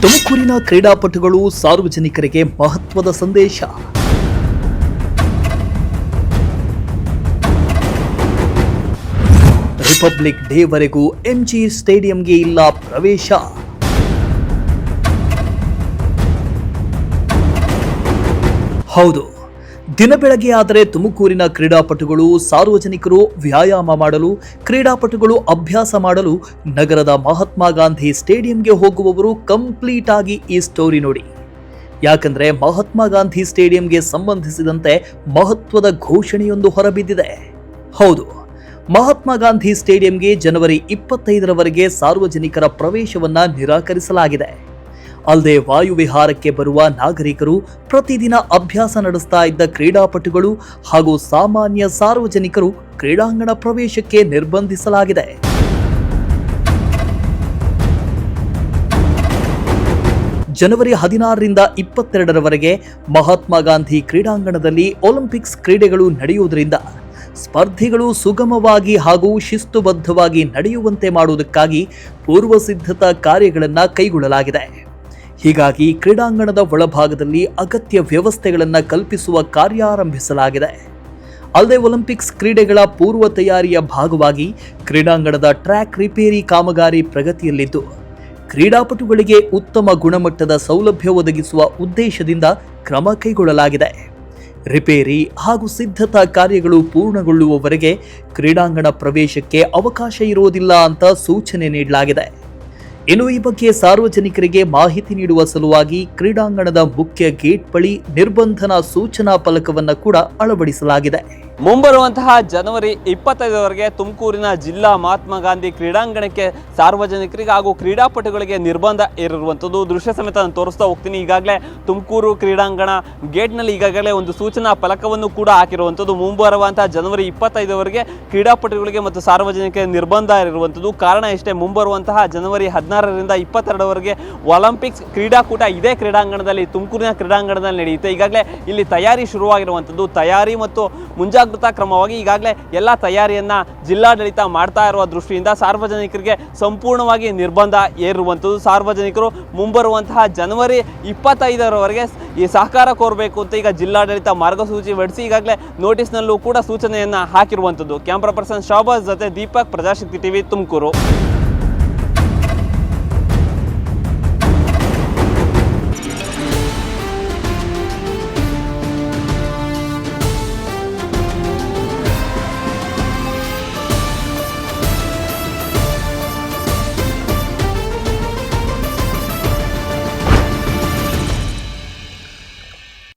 ತುಮಕೂರಿನ ಕ್ರೀಡಾಪಟುಗಳು ಸಾರ್ವಜನಿಕರಿಗೆ ಮಹತ್ವದ ಸಂದೇಶ. ರಿಪಬ್ಲಿಕ್ ಡೇವರೆಗೂ ಎಂಜಿ ಸ್ಟೇಡಿಯಂಗೆ ಇಲ್ಲ ಪ್ರವೇಶ. ಹೌದು, ದಿನ ಬೆಳಗ್ಗೆ ಆದರೆ ತುಮಕೂರಿನ ಕ್ರೀಡಾಪಟುಗಳು ಸಾರ್ವಜನಿಕರು ವ್ಯಾಯಾಮ ಮಾಡಲು, ಕ್ರೀಡಾಪಟುಗಳು ಅಭ್ಯಾಸ ಮಾಡಲು ನಗರದ ಮಹಾತ್ಮ ಗಾಂಧಿ ಸ್ಟೇಡಿಯಂಗೆ ಹೋಗುವವರು ಕಂಪ್ಲೀಟ್ ಆಗಿ ಈ ಸ್ಟೋರಿ ನೋಡಿ. ಯಾಕಂದ್ರೆ ಮಹಾತ್ಮ ಗಾಂಧಿ ಸ್ಟೇಡಿಯಂಗೆ ಸಂಬಂಧಿಸಿದಂತೆ ಮಹತ್ವದ ಘೋಷಣೆಯೊಂದು ಹೊರಬಿದ್ದಿದೆ. ಹೌದು, ಮಹಾತ್ಮ ಗಾಂಧಿ ಸ್ಟೇಡಿಯಂಗೆ ಜನವರಿ 25ರವರೆಗೆ ಸಾರ್ವಜನಿಕರ ಪ್ರವೇಶವನ್ನ ನಿರಾಕರಿಸಲಾಗಿದೆ. ಅಲ್ಲದೆ ವಾಯುವಿಹಾರಕ್ಕೆ ಬರುವ ನಾಗರಿಕರು, ಪ್ರತಿದಿನ ಅಭ್ಯಾಸ ನಡೆಸ್ತಾ ಇದ್ದ ಕ್ರೀಡಾಪಟುಗಳು ಹಾಗೂ ಸಾಮಾನ್ಯ ಸಾರ್ವಜನಿಕರು ಕ್ರೀಡಾಂಗಣ ಪ್ರವೇಶಕ್ಕೆ ನಿರ್ಬಂಧಿಸಲಾಗಿದೆ. ಜನವರಿ 16ರಿಂದ 22ರವರೆಗೆ ಮಹಾತ್ಮ ಗಾಂಧಿ ಕ್ರೀಡಾಂಗಣದಲ್ಲಿ ಒಲಿಂಪಿಕ್ಸ್ ಕ್ರೀಡೆಗಳು ನಡೆಯುವುದರಿಂದ ಸ್ಪರ್ಧೆಗಳು ಸುಗಮವಾಗಿ ಹಾಗೂ ಶಿಸ್ತುಬದ್ಧವಾಗಿ ನಡೆಯುವಂತೆ ಮಾಡುವುದಕ್ಕಾಗಿ ಪೂರ್ವ ಸಿದ್ಧತಾ ಕಾರ್ಯಗಳನ್ನು ಕೈಗೊಳ್ಳಲಾಗಿದೆ. ಹೀಗಾಗಿ ಕ್ರೀಡಾಂಗಣದ ಒಳಭಾಗದಲ್ಲಿ ಅಗತ್ಯ ವ್ಯವಸ್ಥೆಗಳನ್ನು ಕಲ್ಪಿಸುವ ಕಾರ್ಯ ಆರಂಭಿಸಲಾಗಿದೆ. ಅಲ್ಲದೆ ಒಲಿಂಪಿಕ್ಸ್ ಕ್ರೀಡೆಗಳ ಪೂರ್ವ ತಯಾರಿಯ ಭಾಗವಾಗಿ ಕ್ರೀಡಾಂಗಣದ ಟ್ರ್ಯಾಕ್ ರಿಪೇರಿ ಕಾಮಗಾರಿ ಪ್ರಗತಿಯಲ್ಲಿದ್ದು, ಕ್ರೀಡಾಪಟುಗಳಿಗೆ ಉತ್ತಮ ಗುಣಮಟ್ಟದ ಸೌಲಭ್ಯ ಒದಗಿಸುವ ಉದ್ದೇಶದಿಂದ ಕ್ರಮ ಕೈಗೊಳ್ಳಲಾಗಿದೆ. ರಿಪೇರಿ ಹಾಗೂ ಸಿದ್ಧತಾ ಕಾರ್ಯಗಳು ಪೂರ್ಣಗೊಳ್ಳುವವರೆಗೆ ಕ್ರೀಡಾಂಗಣ ಪ್ರವೇಶಕ್ಕೆ ಅವಕಾಶ ಇರುವುದಿಲ್ಲ ಅಂತ ಸೂಚನೆ ನೀಡಲಾಗಿದೆ. ಇನ್ನು ಈ ಬಗ್ಗೆ ಸಾರ್ವಜನಿಕರಿಗೆ ಮಾಹಿತಿ ನೀಡುವ ಸಲುವಾಗಿ ಕ್ರೀಡಾಂಗಣದ ಮುಖ್ಯ ಗೇಟ್ ಬಳಿ ನಿರ್ಬಂಧನಾ ಸೂಚನಾ ಫಲಕವನ್ನು ಕೂಡ ಅಳವಡಿಸಲಾಗಿದೆ. ಮುಂಬರುವಂತಹ ಜನವರಿ 25ರವರೆಗೆ ತುಮಕೂರಿನ ಜಿಲ್ಲಾ ಮಹಾತ್ಮ ಗಾಂಧಿ ಕ್ರೀಡಾಂಗಣಕ್ಕೆ ಸಾರ್ವಜನಿಕರಿಗೆ ಹಾಗೂ ಕ್ರೀಡಾಪಟುಗಳಿಗೆ ನಿರ್ಬಂಧ ಏರಿರುವಂಥದ್ದು ದೃಶ್ಯ ಸಮೇತ ನಾನು ತೋರಿಸ್ತಾ ಹೋಗ್ತೀನಿ. ಈಗಾಗಲೇ ತುಮಕೂರು ಕ್ರೀಡಾಂಗಣ ಗೇಟ್ನಲ್ಲಿ ಈಗಾಗಲೇ ಒಂದು ಸೂಚನಾ ಫಲಕವನ್ನು ಕೂಡ ಹಾಕಿರುವಂಥದ್ದು. ಮುಂಬರುವಂತಹ ಜನವರಿ 25ರವರೆಗೆ ಕ್ರೀಡಾಪಟುಗಳಿಗೆ ಮತ್ತು ಸಾರ್ವಜನಿಕರಿಗೆ ನಿರ್ಬಂಧ ಇರುವಂಥದ್ದು. ಕಾರಣ ಇಷ್ಟೇ, ಮುಂಬರುವಂತಹ ಜನವರಿ 16ರಿಂದ 22ರವರೆಗೆ ಒಲಿಂಪಿಕ್ಸ್ ಕ್ರೀಡಾಕೂಟ ಇದೇ ಕ್ರೀಡಾಂಗಣದಲ್ಲಿ, ತುಮಕೂರಿನ ಕ್ರೀಡಾಂಗಣದಲ್ಲಿ ನಡೆಯುತ್ತೆ. ಈಗಾಗಲೇ ಇಲ್ಲಿ ತಯಾರಿ ಶುರುವಾಗಿರುವಂಥದ್ದು. ತಯಾರಿ ಮತ್ತು ಮುಂಜಾಗ್ರತಾ ಕ್ರಮವಾಗಿ ಈಗಾಗಲೇ ಎಲ್ಲ ತಯಾರಿಯನ್ನ ಜಿಲ್ಲಾಡಳಿತ ಮಾಡ್ತಾ ಇರುವ ದೃಷ್ಟಿಯಿಂದ ಸಾರ್ವಜನಿಕರಿಗೆ ಸಂಪೂರ್ಣವಾಗಿ ನಿರ್ಬಂಧ ಏರಿರುವಂಥದ್ದು. ಸಾರ್ವಜನಿಕರು ಮುಂಬರುವಂತಹ ಜನವರಿ 25ರವರೆಗೆ ಈ ಸಹಕಾರ ಕೋರಬೇಕು ಅಂತ ಈಗ ಜಿಲ್ಲಾಡಳಿತ ಮಾರ್ಗಸೂಚಿ ಹೊರಡಿಸಿ ಈಗಾಗಲೇ ನೋಟಿಸ್ನಲ್ಲೂ ಕೂಡ ಸೂಚನೆಯನ್ನ ಹಾಕಿರುವಂಥದ್ದು. ಕ್ಯಾಮ್ರಾ ಪರ್ಸನ್ ಶಾಬಾಜ್ ಜೊತೆ ದೀಪಕ್, ಪ್ರಜಾಶಕ್ತಿ ಟಿವಿ, ತುಮಕೂರು.